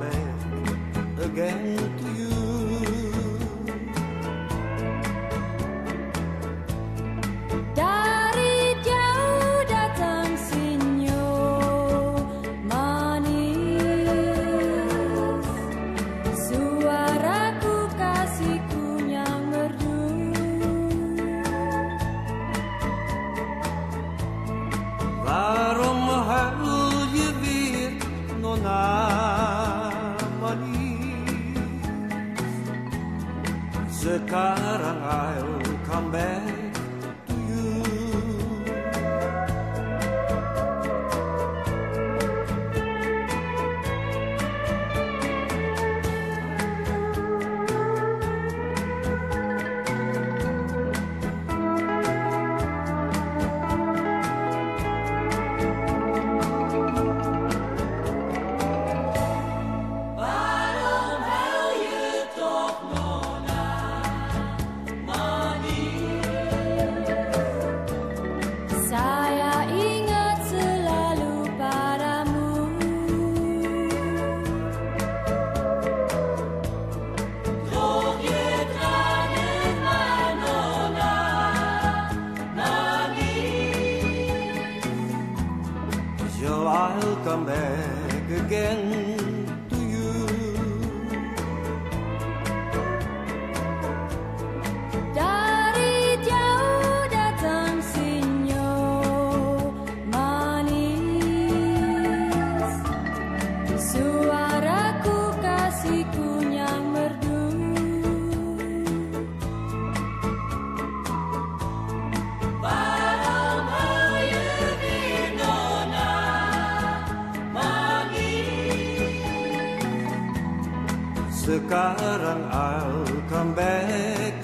back again to you. Dari jauh datang senyum manis, suaraku kasihku yang merdu. Waarom huil je weer, Nona manis? Sekarang I'll come back to you. Waarom huil je toch, Nona, manis? Saya ingat selalu padamu. Droog je tranen maar, Nona, manis. So I'll come back again to you. Dari jauh datang senyum manis, suaraku kasihku yang merdu. Waarom huil je weer, Nona, manis? Sekarang I'll come back